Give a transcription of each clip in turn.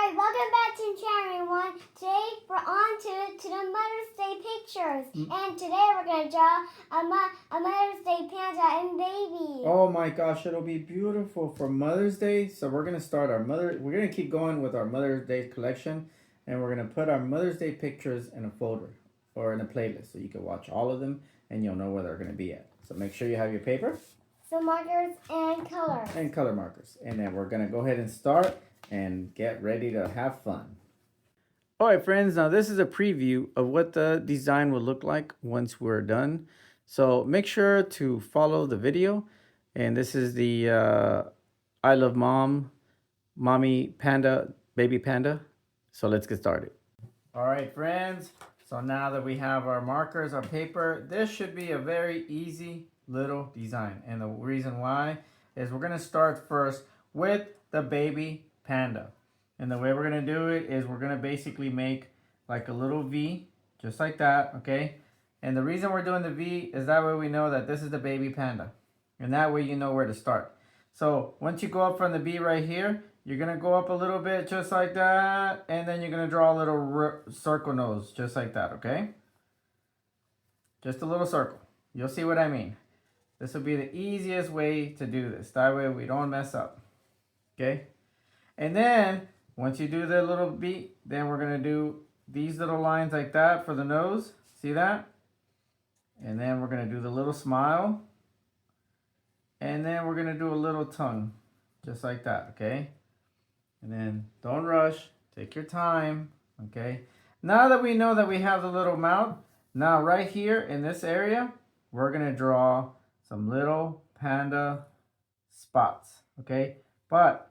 Alright, welcome back to channel everyone. Today we're on to the Mother's Day pictures. And today we're going to draw a Mother's Day panda and baby. Oh my gosh, it'll be beautiful for Mother's Day. So we're going to start we're going to keep going with our Mother's Day collection. And we're going to put our Mother's Day pictures in a folder or in a playlist so you can watch all of them and you'll know where they're going to be at. So make sure you have your paper. Some markers and colors. And color markers. And then we're going to go ahead and start and get ready to have fun. All right, friends, now this is a preview of what the design will look like once we're done. So make sure to follow the video. And this is the I Love Mom, Mommy Panda, Baby Panda. So let's get started. All right, friends. So now that we have our markers, our paper, this should be a very easy little design. And the reason why is we're going to start first with the baby panda. And the way we're going to do it is we're going to basically make like a little V, just like that, okay? And the reason we're doing the V is that way we know that this is the baby panda. And that way you know where to start. So once you go up from the B right here, you're going to go up a little bit just like that. And then you're going to draw a little circle nose just like that, okay? Just a little circle. You'll see what I mean. This will be the easiest way to do this. That way we don't mess up, okay? And then once you do the little beat, then we're going to do these little lines like that for the nose. See that? And then we're going to do the little smile. And then we're going to do a little tongue. Just like that, okay? And then don't rush. Take your time, okay? Now that we know that we have the little mouth, now right here in this area, we're going to draw some little panda spots, okay? But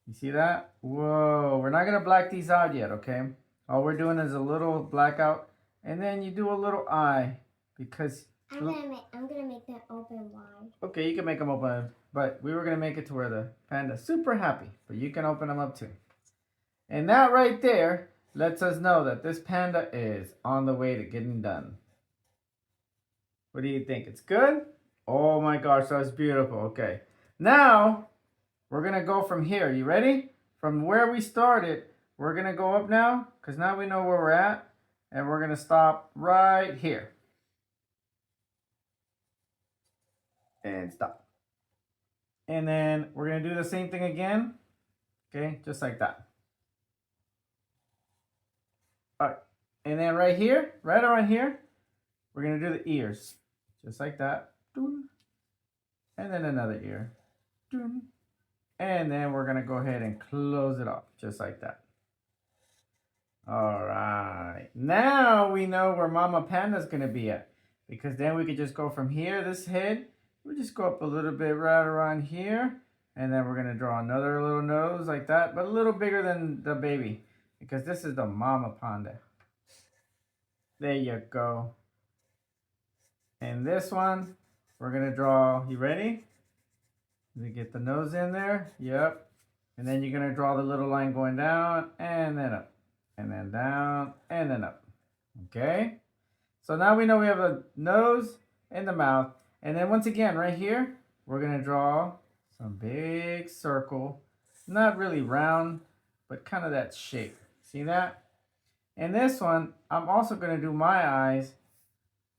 you see that? Whoa, we're not going to black these out yet, okay? All we're doing is a little blackout, and then you do a little eye, because... I'm gonna make that open wide. Okay, you can make them open, but we were going to make it to where the panda's super happy, but you can open them up too. And that right there lets us know that this panda is on the way to getting done. What do you think? It's good? Oh my gosh, that's beautiful. Okay, now... we're going to go from here. You ready? From where we started, we're going to go up now because now we know where we're at. And we're going to stop right here. And stop. And then we're going to do the same thing again. Okay, just like that. All right. And then right here, right around here, we're going to do the ears. Just like that. And then another ear. And then we're going to go ahead and close it off, just like that. All right. Now we know where Mama Panda's going to be at. Because then we could just go from here, this head. We just go up a little bit right around here. And then we're going to draw another little nose like that. But a little bigger than the baby. Because this is the Mama Panda. There you go. And this one, we're going to draw, you ready? You get the nose in there. Yep. And then you're going to draw the little line going down and then up. And then down and then up. Okay. So now we know we have a nose and the mouth. And then once again, right here, we're going to draw some big circle. Not really round, but kind of that shape. See that? And this one, I'm also going to do my eyes.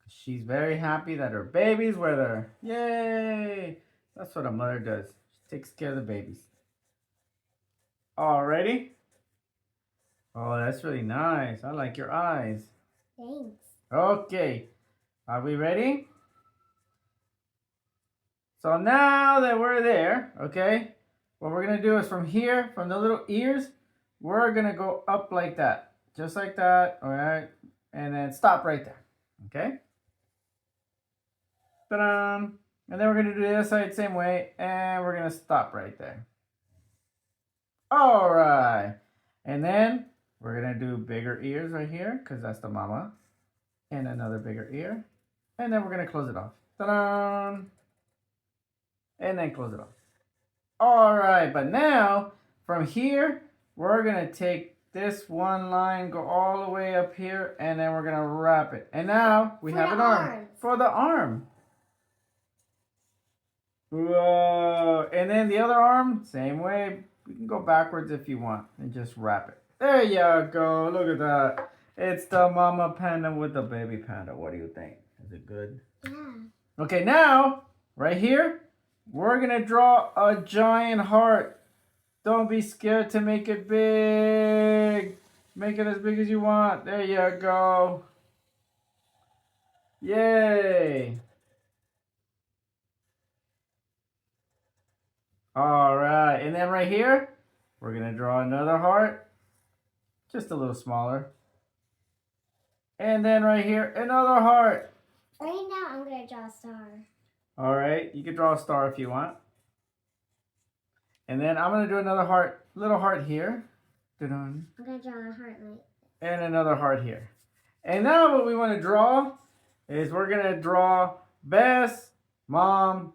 She's very happy that her baby's with her. Yay! That's what a mother does. She takes care of the babies. All ready? Oh, that's really nice. I like your eyes. Thanks. Okay. Are we ready? So now that we're there, okay, what we're going to do is from here, from the little ears, we're going to go up like that. Just like that. All right. And then stop right there. Okay. Ta-da! And then we're going to do the other side same way. And we're going to stop right there. All right. And then we're going to do bigger ears right here. Because that's the mama. And another bigger ear. And then we're going to close it off. Ta-da! And then close it off. All right. But now from here, we're going to take this one line, go all the way up here. And then we're going to wrap it. And now we have an arm. For the arm. Whoa. And then the other arm, same way. We can go backwards if you want and just wrap it. There you go. Look at that. It's the mama panda with the baby panda. What do you think? Is it good? Yeah. Okay, now, right here, we're going to draw a giant heart. Don't be scared to make it big. Make it as big as you want. There you go. Yay. All right, and then right here, we're going to draw another heart. Just a little smaller. And then right here, another heart. Right now, I'm going to draw a star. All right, you can draw a star if you want. And then I'm going to do another heart, little heart here. I'm going to draw a heart like. And another heart here. And now what we want to draw is we're going to draw best mom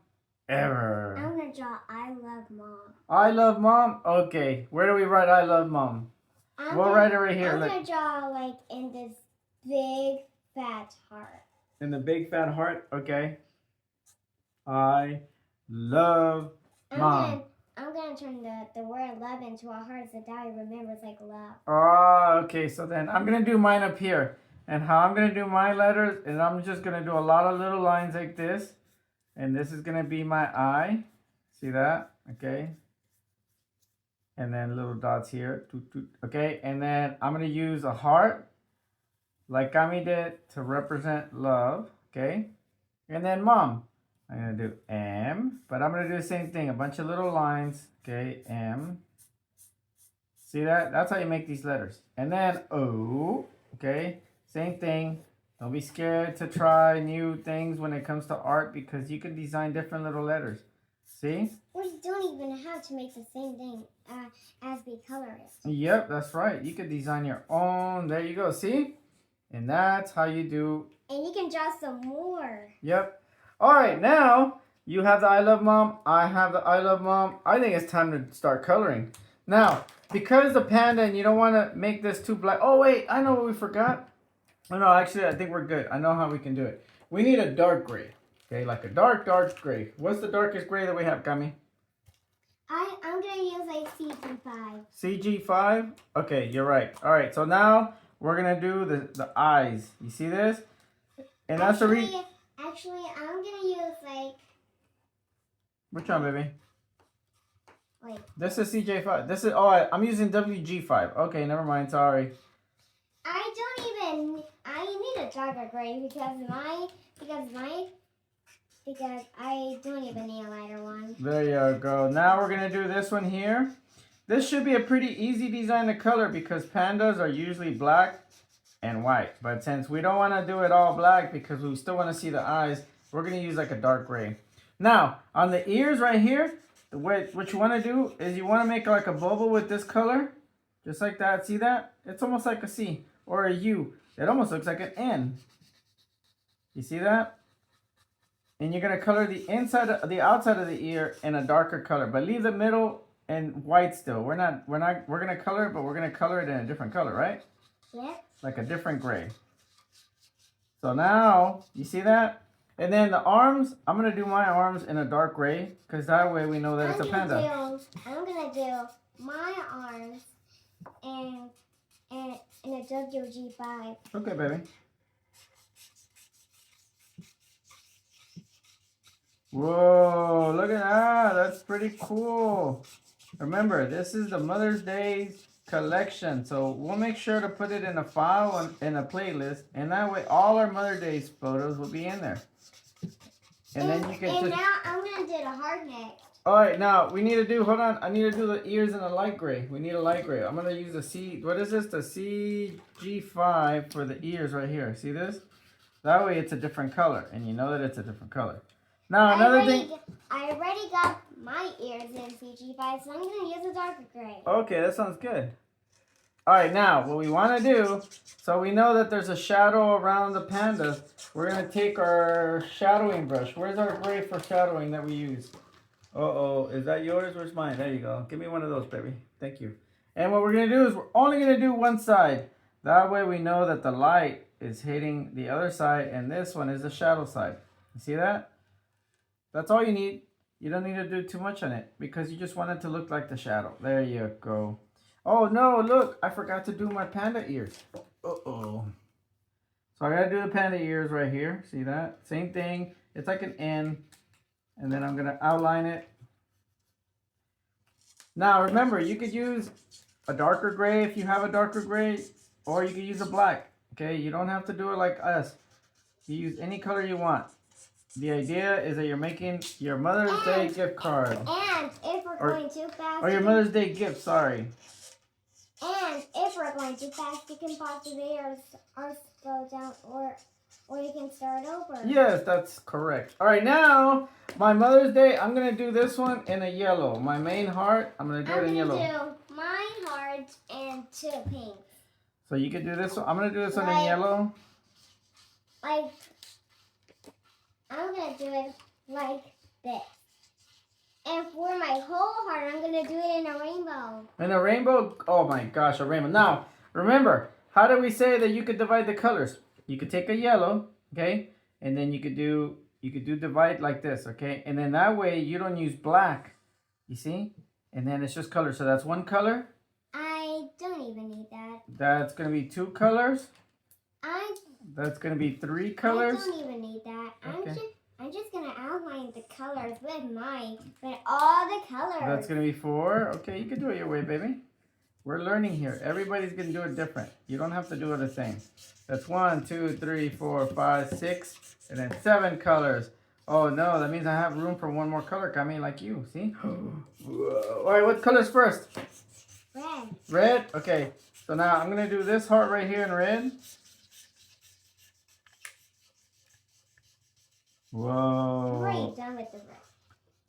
ever. I'm going to draw I love mom. I love mom? Okay, where do we write I love mom? We'll write it right here. I'm going to draw like in this big fat heart. In the big fat heart? Okay. I love mom. I'm going to turn the word love into a heart so Daddy remembers like love. Oh, okay. So then I'm going to do mine up here. And how I'm going to do my letters is I'm just going to do a lot of little lines like this. And this is going to be my I. See that? Okay. And then little dots here. Okay. And then I'm going to use a heart like Kami did to represent love. Okay. And then mom. I'm going to do M, but I'm going to do the same thing. A bunch of little lines. Okay, M. See that? That's how you make these letters. And then O. Okay, same thing. Don't be scared to try new things when it comes to art because you can design different little letters. See? We don't even have to make the same thing as we color it. Yep, that's right. You could design your own. There you go. See? And that's how you do. And you can draw some more. Yep. All right, now you have the I love mom. I have the I love mom. I think it's time to start coloring. Now, because the panda and you don't want to make this too black. Oh, wait, I know what we forgot. Oh, no, actually, I think we're good. I know how we can do it. We need a dark gray. Okay, like a dark gray. What's the darkest gray that we have, Kami? I'm going to use like CG5. CG5? Okay, you're right. All right, so now we're going to do the eyes. You see this? And that's the reason. Actually, I'm going to use like... Which one, baby? Wait. This is CJ5. This is... Oh, I'm using WG5. Okay, never mind. Sorry. I need a darker gray because I don't even need a lighter one. There you go. Now we're going to do this one here. This should be a pretty easy design to color because pandas are usually black and white. But since we don't want to do it all black because we still want to see the eyes, we're going to use like a dark gray. Now, on the ears right here, what you want to do is you want to make like a bubble with this color. Just like that. See that? It's almost like a C or a U. It almost looks like an N. You see that? And you're going to color the outside of the ear in a darker color. But leave the middle in white still. We're going to color it, but we're going to color it in a different color, right? Yep. Like a different gray. So now, you see that? And then the arms, I'm going to do my arms in a dark gray because that way we know that it's a panda. I'm going to do my arms in a WG5. Okay, baby. Whoa, look at that. That's pretty cool. Remember, this is the Mother's Day collection. So we'll make sure to put it in a file in a playlist. And that way all our Mother's Day photos will be in there. And then you can And now I'm going to do the hard neck. Alright, now we need to do, hold on. I need to do the ears in a light gray. We need a light gray. I'm going to use what is this? The CG5 for the ears right here. See this? That way it's a different color. And you know that it's a different color. Now another thing. I already got my ears in CG5, so I'm going to use a darker gray. Okay, that sounds good. Alright, now what we want to do, so we know that there's a shadow around the panda. We're going to take our shadowing brush. Where's our gray for shadowing that we use? Uh-oh, is that yours? Where's mine? There you go. Give me one of those, baby. Thank you. And what we're going to do is we're only going to do one side. That way we know that the light is hitting the other side and this one is the shadow side. You see that? That's all you need. You don't need to do too much on it because you just want it to look like the shadow. There you go. Oh no, look, I forgot to do my panda ears. Uh-oh. So I gotta do the panda ears right here. See that? Same thing. It's like an N. And then I'm gonna outline it. Now remember, you could use a darker gray if you have a darker gray, or you could use a black. Okay, you don't have to do it like us. You use any color you want. The idea is that you're making your Mother's Day gift card. And if we're going too fast... Or your Mother's Day gift, sorry. And if we're going too fast, you can pause the video or slow down, or you can start over. Yes, that's correct. All right, now, my Mother's Day, I'm going to do this one in a yellow. My main heart, I'm going to do it in yellow. I'm going to do my heart and 2 pink. So you can do this one. I'm going to do this one in yellow. Like, I'm going to do it like this. And for my whole heart, I'm going to do it in a rainbow. In a rainbow? Oh my gosh, a rainbow. Now, remember, how do we say that you could divide the colors? You could take a yellow, okay? And then you could do divide like this, okay? And then that way you don't use black, you see? And then it's just color. So that's 1 color. I don't even need that. That's going to be 2 colors. That's going to be 3 colors. I don't even need that. Okay. I'm just going to outline the colors with all the colors. That's going to be 4. Okay, you can do it your way, baby. We're learning here. Everybody's going to do it different. You don't have to do it the same. That's 1, 2, 3, 4, 5, 6, and then 7 colors. Oh no, that means I have room for 1 more color coming like you. See? Whoa. All right, what color's first? Red. Red? Okay. So now I'm going to do this heart right here in red. Whoa. I'm already done with the red.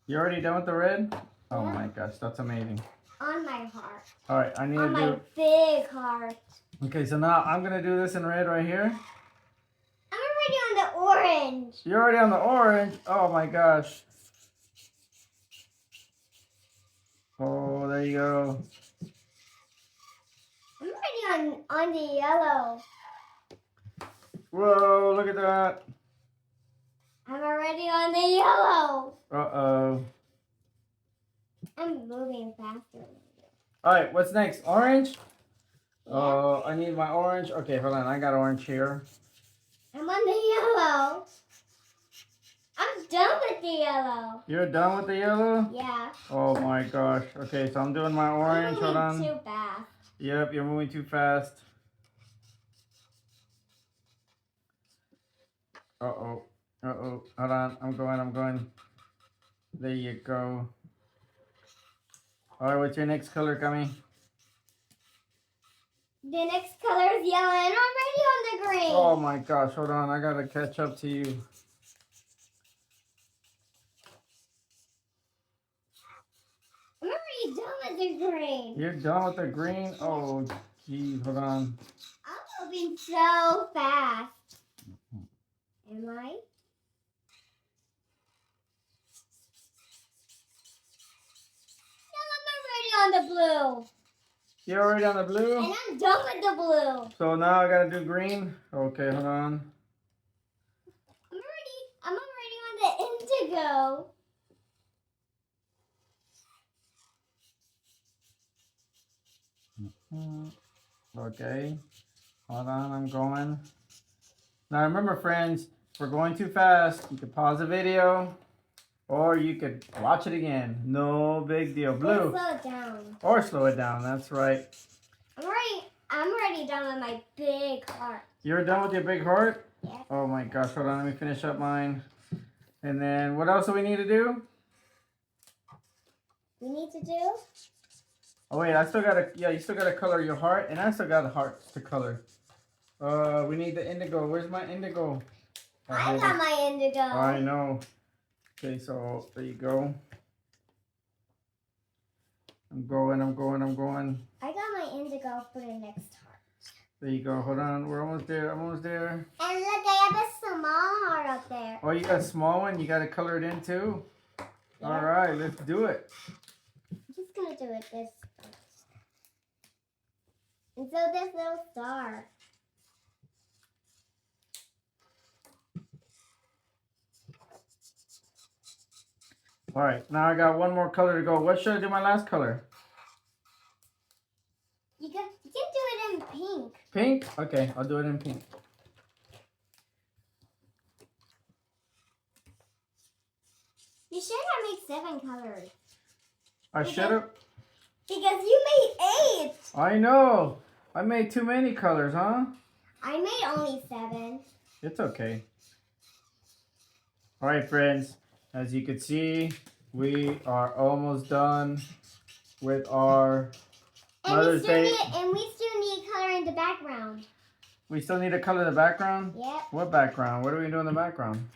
You already done with the red? Oh Yeah. my gosh, that's amazing. On my heart. All right, I need on to do... my big heart. Okay, so now I'm going to do this in red right here. I'm already on the orange. You're already on the orange? Oh my gosh. Oh, there you go. I'm already on the yellow. Whoa, look at that. I'm already on the yellow. Uh-oh. I'm moving faster. All right, what's next? Orange? Yeah. Oh, I need my orange. Okay, hold on. I got orange here. I'm on the yellow. I'm done with the yellow. You're done with the yellow? Yeah. Oh my gosh. Okay, so I'm doing my orange. Hold on. Too fast. Yep, you're moving too fast. Uh-oh. Uh-oh. Hold on. I'm going. There you go. All right, what's your next color coming? The next color is yellow, and I'm already on the green. Oh my gosh, hold on. I gotta catch up to you. I'm already done with the green. You're done with the green? Oh, geez, hold on. I'm moving so fast. Am I? No, I'm already on the blue. You're already on the blue? And I'm done with the blue. So now I gotta do green? Okay, hold on. I'm already on the indigo. Okay, hold on, I'm going. Now remember, friends, if we're going too fast, you can pause the video or you could watch it again. No big deal. Blue. Or slow it down. Or slow it down, that's right. I'm already done with my big heart. You're done with your big heart? Yeah. Oh my gosh, hold on, let me finish up mine. And then what else do we need to do? We need to do? Oh wait, I still gotta, yeah, you still gotta color your heart, and I still got hearts to color. We need the indigo. Where's my indigo? I got my indigo. I know. Okay, so there you go. I'm going. I got my indigo for the next heart. There you go. Hold on, we're almost there. I'm almost there. And look, I have a small heart up there. Oh, you got a small one? You gotta color it in too? Yeah. All right, let's do it. I'm just gonna do it this first. And so this little star. All right, now I got one more color to go. What should I do my last color? You can do it in pink. Pink? Okay, I'll do it in pink. You should have made 7 colors. I should have. Because you made 8. I know. I made too many colors, huh? I made only 7. It's okay. All right, friends. As you can see, we are almost done with our Mother's Day. And we still need color in the background. We still need to color the background? Yep. What background? What are we doing in the background?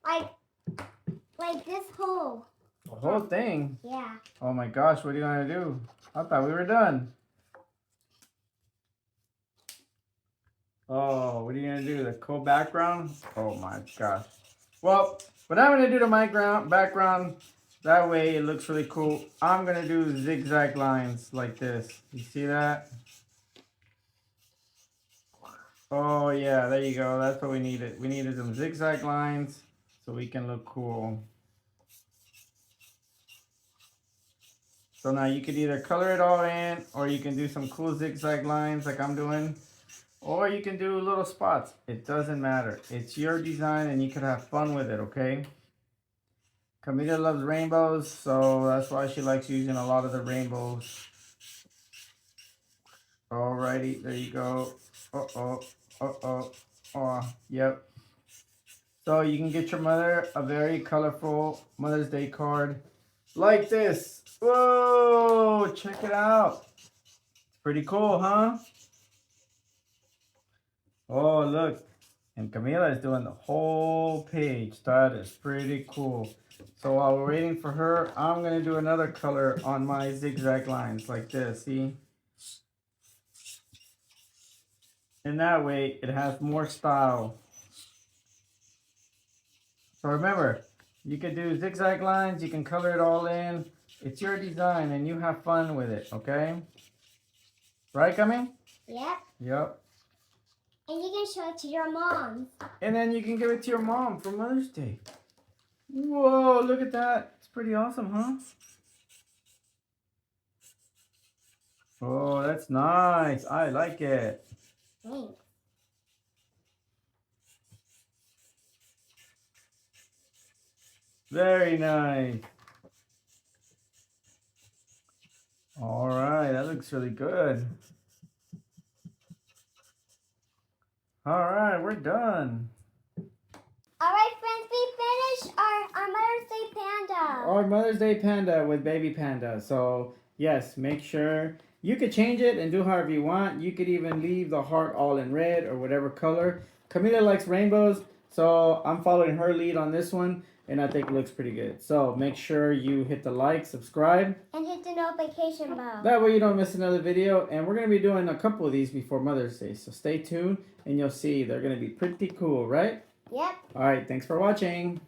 Like this whole. The whole thing? Yeah. Oh my gosh, what are you going to do? I thought we were done. Oh, what are you going to do? The cool background? Oh my gosh. Well, what I'm going to do to my background, that way it looks really cool. I'm going to do zigzag lines like this. You see that? Oh yeah, there you go. That's what we needed. We needed some zigzag lines so we can look cool. So now you could either color it all in, or you can do some cool zigzag lines like I'm doing, or you can do little spots. It doesn't matter. It's your design and you can have fun with it, okay? Camila loves rainbows, so that's why she likes using a lot of the rainbows. Alrighty, there you go. Yep. So you can get your mother a very colorful Mother's Day card like this. Whoa, check it out. Pretty cool, huh? Oh, look. And Camila is doing the whole page. That is pretty cool. So while we're waiting for her, I'm going to do another color on my zigzag lines like this, see? And that way, it has more style. So remember, you can do zigzag lines, you can color it all in. It's your design and you have fun with it, okay? Right, Cami? Yep. Yep. And you can show it to your mom. And then you can give it to your mom for Mother's Day. Whoa, look at that. It's pretty awesome, huh? Oh, that's nice. I like it. Thanks. Very nice. All right, that looks really good. All right, we're done. All right, friends, we finished our Mother's Day Panda. Our Mother's Day Panda with baby Panda. So, yes, make sure you could change it and do however you want. You could even leave the heart all in red or whatever color. Camila likes rainbows, so I'm following her lead on this one. And I think it looks pretty good. So make sure you hit the like, subscribe. And hit the notification bell. That way you don't miss another video. And we're going to be doing a couple of these before Mother's Day. So stay tuned and you'll see they're going to be pretty cool, right? Yep. All right. Thanks for watching.